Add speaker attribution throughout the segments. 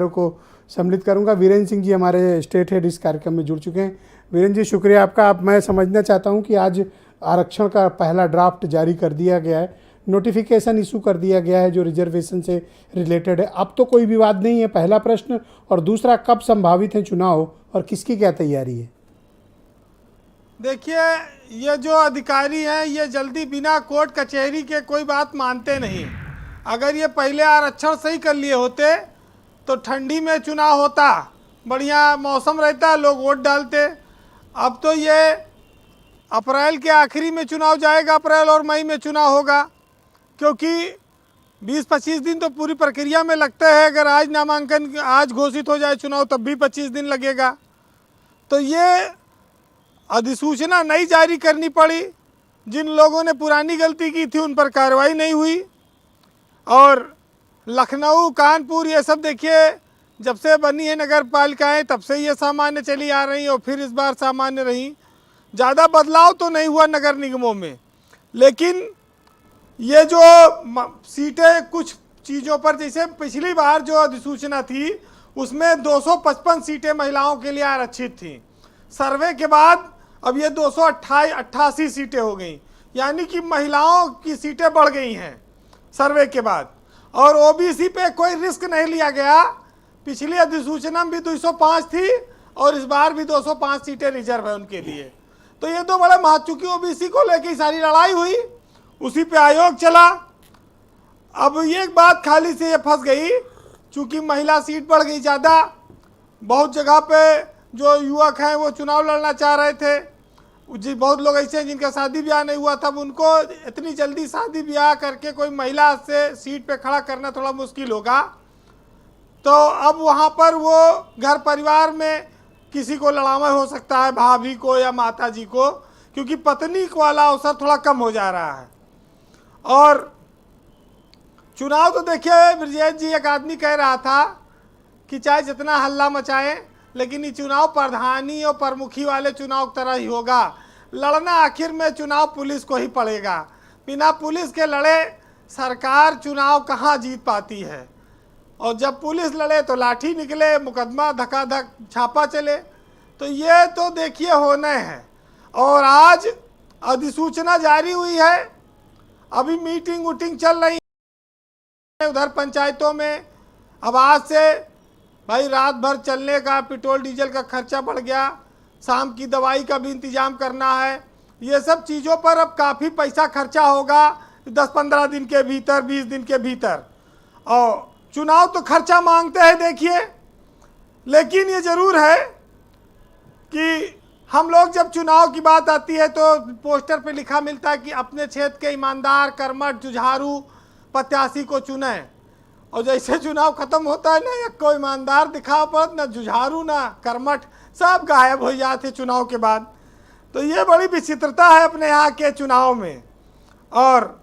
Speaker 1: को सम्मिलित करूंगा। वीरेंद्र सिंह जी हमारे स्टेट हेड इस कार्यक्रम में जुड़ चुके हैं। वीरेंद्र जी शुक्रिया आपका। अब मैं समझना चाहता हूं कि आज आरक्षण का पहला ड्राफ्ट जारी कर दिया गया है, नोटिफिकेशन इशू कर दिया गया है जो रिजर्वेशन से रिलेटेड है। अब तो कोई विवाद नहीं है, पहला प्रश्न। और दूसरा, कब संभावित है चुनाव और किसकी क्या तैयारी है?
Speaker 2: देखिए, ये जो अधिकारी हैं ये जल्दी बिना कोर्ट कचहरी के कोई बात मानते नहीं। अगर ये पहले आरक्षण सही कर लिए होते तो ठंडी में चुनाव होता, बढ़िया मौसम रहता, लोग वोट डालते। अब तो ये अप्रैल के आखिरी में चुनाव जाएगा, अप्रैल और मई में चुनाव होगा, क्योंकि 20-25 दिन तो पूरी प्रक्रिया में लगते हैं। अगर आज नामांकन आज घोषित हो जाए चुनाव तब भी 25 दिन लगेगा। तो ये अधिसूचना नई जारी करनी पड़ी। जिन लोगों ने पुरानी गलती की थी उन पर कार्रवाई नहीं हुई। और लखनऊ, कानपुर, ये सब देखिए जब से बनी है नगर पालिकाएँ तब से ये सामान्य चली आ रही और फिर इस बार सामान्य रही। ज़्यादा बदलाव तो नहीं हुआ नगर निगमों में, लेकिन ये जो सीटें कुछ चीज़ों पर, जैसे पिछली बार जो अधिसूचना थी उसमें 255 सीटें महिलाओं के लिए आरक्षित थी। सर्वे के बाद अब ये 288 सीटें हो गई, यानी कि महिलाओं की सीटें बढ़ गई हैं सर्वे के बाद। और ओबीसी पे कोई रिस्क नहीं लिया गया। पिछली अधिसूचना में भी 205 थी और इस बार भी 205 सीटें रिजर्व है उनके लिए। तो ये तो बड़ा महत्व, चूंकि ओबीसी को लेकर सारी लड़ाई हुई, उसी पे आयोग चला। अब ये एक खाली से ये फंस गई, चूंकि महिला सीट बढ़ गई ज़्यादा। बहुत जगह पे जो युवक हैं वो चुनाव लड़ना चाह रहे थे। जी, बहुत लोग ऐसे हैं जिनका शादी ब्याह नहीं हुआ, तब उनको इतनी जल्दी शादी ब्याह करके कोई महिला से सीट पे खड़ा करना थोड़ा मुश्किल होगा। तो अब वहाँ पर वो घर परिवार में किसी को लड़ावा हो सकता है, भाभी को या माता जी को, क्योंकि पत्नी वाला अवसर थोड़ा कम हो जा रहा है। और चुनाव तो देखिए, ब्रजेश जी, एक आदमी कह रहा था कि चाहे जितना हल्ला मचाएं, लेकिन ये चुनाव प्रधानी और प्रमुखी वाले चुनाव की तरह ही होगा। लड़ना आखिर में चुनाव पुलिस को ही पड़ेगा। बिना पुलिस के लड़े सरकार चुनाव कहाँ जीत पाती है। और जब पुलिस लड़े तो लाठी निकले, मुकदमा धकाधक छापा चले। तो ये तो देखिए होने हैं। और आज अधिसूचना जारी हुई है, अभी मीटिंग वूटिंग चल रही है उधर पंचायतों में। अब आज से भाई रात भर चलने का, पेट्रोल डीजल का खर्चा बढ़ गया, शाम की दवाई का भी इंतजाम करना है। ये सब चीज़ों पर अब काफ़ी पैसा खर्चा होगा 10-15 दिन के भीतर, 20 दिन के भीतर। और चुनाव तो खर्चा मांगते हैं देखिए। लेकिन ये ज़रूर है कि हम लोग जब चुनाव की बात आती है तो पोस्टर पे लिखा मिलता है कि अपने क्षेत्र के ईमानदार, कर्मठ, जुझारू प्रत्याशी को चुनें। और जैसे चुनाव खत्म होता है ना, या कोई ईमानदार दिखा पड़त, ना जुझारू ना कर्मठ, सब गायब हो जाते चुनाव के बाद। तो ये बड़ी विचित्रता है अपने यहाँ के चुनाव में। और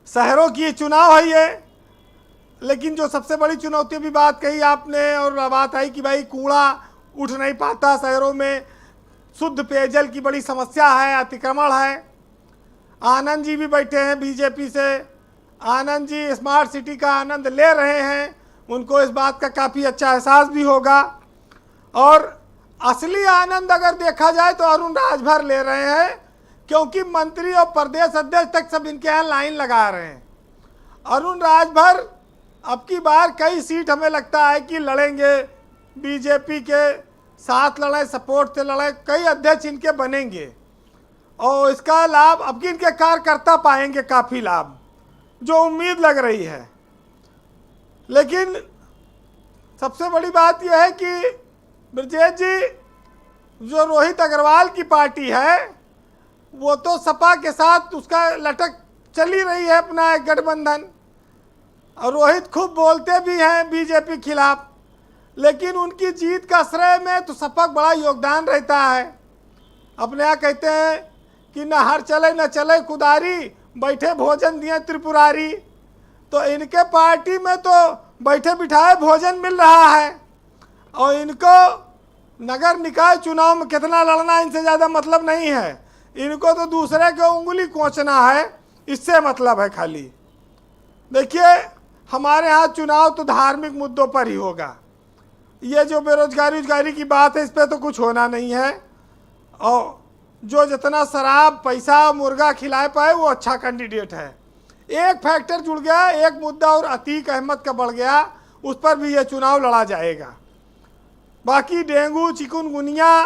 Speaker 2: शहरों की चुनाव है ये। लेकिन जो सबसे बड़ी चुनौती भी बात कही आपने, और बात आई कि भाई कूड़ा उठ नहीं पाता शहरों में, शुद्ध पेयजल की बड़ी समस्या है, अतिक्रमण है। आनंद जी भी बैठे हैं बीजेपी से। आनंद जी स्मार्ट सिटी का आनंद ले रहे हैं, उनको इस बात का काफ़ी अच्छा एहसास भी होगा। और असली आनंद अगर देखा जाए तो अरुण राजभर ले रहे हैं, क्योंकि मंत्री और प्रदेश अध्यक्ष तक सब इनके यहाँ लाइन लगा रहे हैं। अरुण राजभर अब की बार कई सीट हमें लगता है कि लड़ेंगे, बीजेपी के साथ लड़ें, सपोर्ट से लड़ें, कई अध्यक्ष इनके बनेंगे। और इसका लाभ अब की इनके कार्यकर्ता पाएंगे, काफ़ी लाभ जो उम्मीद लग रही है। लेकिन सबसे बड़ी बात यह है कि ब्रजेश जी, जो रोहित अग्रवाल की पार्टी है वो तो सपा के साथ उसका लटक चली रही है, अपना एक गठबंधन। और रोहित खूब बोलते भी हैं बीजेपी खिलाफ, लेकिन उनकी जीत का श्रेय में तो सपा का बड़ा योगदान रहता है। अपने यहाँ कहते हैं कि न हर चले न चले कुदारी, बैठे भोजन दिए त्रिपुरारी। तो इनके पार्टी में तो बैठे बिठाए भोजन मिल रहा है। और इनको नगर निकाय चुनाव में कितना लड़ना इनसे ज़्यादा मतलब नहीं है। इनको तो दूसरे को उंगली कोचना है, इससे मतलब है खाली। देखिए, हमारे यहाँ चुनाव तो धार्मिक मुद्दों पर ही होगा। ये जो बेरोजगारी की बात है, इस पर तो कुछ होना नहीं है। और जो जितना शराब पैसा मुर्गा खिलाए पाए वो अच्छा कैंडिडेट है। एक फैक्टर जुड़ गया, एक मुद्दा और अतीक अहमद का बढ़ गया, उस पर भी ये चुनाव लड़ा जाएगा। बाकी डेंगू, चिकुनगुनिया,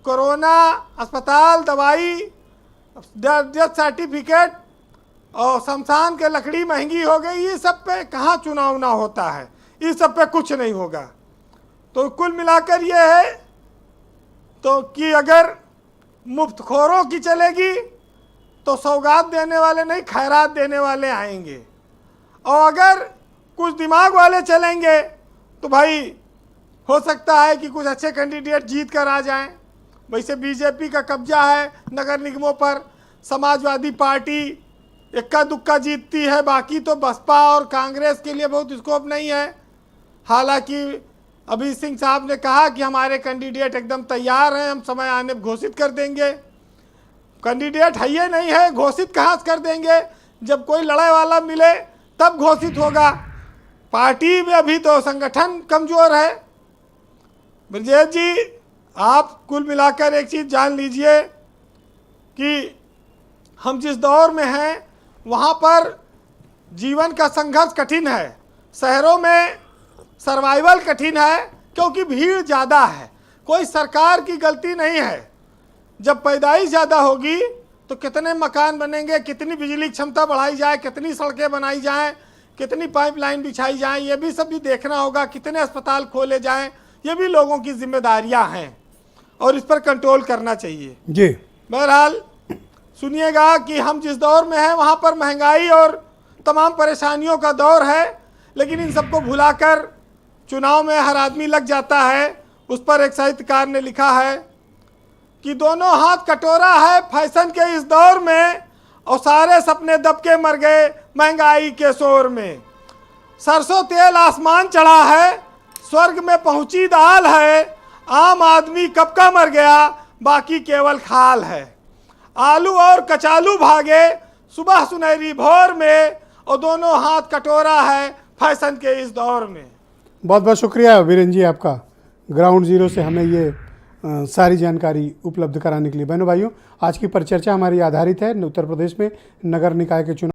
Speaker 2: कोरोना, अस्पताल, दवाई, डेथ सर्टिफिकेट और शमशान के लकड़ी महंगी हो गई, ये सब पे कहाँ चुनाव ना होता है, इस सब पे कुछ नहीं होगा। तो कुल मिलाकर ये है तो कि अगर मुफ्तखोरों की चलेगी तो सौगात देने वाले नहीं, खैरात देने वाले आएंगे। और अगर कुछ दिमाग वाले चलेंगे तो भाई हो सकता है कि कुछ अच्छे कैंडिडेट जीत कर आ जाएं। वैसे बीजेपी का कब्जा है नगर निगमों पर, समाजवादी पार्टी इक्का दुक्का जीतती है, बाकी तो बसपा और कांग्रेस के लिए बहुत स्कोप नहीं है। हालांकि अभी सिंह साहब ने कहा कि हमारे कैंडिडेट एकदम तैयार हैं, हम समय आने पर घोषित कर देंगे। कैंडिडेट है ये नहीं है, घोषित कहाँ से कर देंगे, जब कोई लड़ाई वाला मिले तब घोषित होगा। पार्टी में अभी तो संगठन कमज़ोर है। ब्रजेश जी, आप कुल मिलाकर एक चीज़ जान लीजिए कि हम जिस दौर में हैं वहाँ पर जीवन का संघर्ष कठिन है। शहरों में सर्वाइवल कठिन है क्योंकि भीड़ ज़्यादा है। कोई सरकार की गलती नहीं है। जब पैदाइश ज़्यादा होगी तो कितने मकान बनेंगे, कितनी बिजली क्षमता बढ़ाई जाए, कितनी सड़कें बनाई जाएं, कितनी पाइपलाइन बिछाई जाएं, ये भी सब भी देखना होगा। कितने अस्पताल खोले जाएं, ये भी लोगों की जिम्मेदारियां हैं और इस पर कंट्रोल करना चाहिए
Speaker 1: जी।
Speaker 2: बहरहाल सुनिएगा कि हम जिस दौर में हैं वहाँ पर महंगाई और तमाम परेशानियों का दौर है, लेकिन इन सबको भुलाकर चुनाव में हर आदमी लग जाता है। उस पर एक साहित्यकार ने लिखा है कि दोनों हाथ कटोरा है फैशन के इस दौर में, और सारे सपने दबके मर गए महंगाई के शोर में। सरसों तेल आसमान चढ़ा है, स्वर्ग में पहुंची दाल है, आम आदमी कब का मर गया, बाकी केवल खाल है। आलू और कचालू भागे सुबह सुनहरी भोर में, और दोनों हाथ कटोरा है फैशन के इस दौर में।
Speaker 1: बहुत बहुत शुक्रिया वीरेंद्र जी आपका, ग्राउंड जीरो से हमें ये सारी जानकारी उपलब्ध कराने के लिए। बहनों भाइयों, आज की परिचर्चा हमारी आधारित है उत्तर प्रदेश में नगर निकाय के चुनाव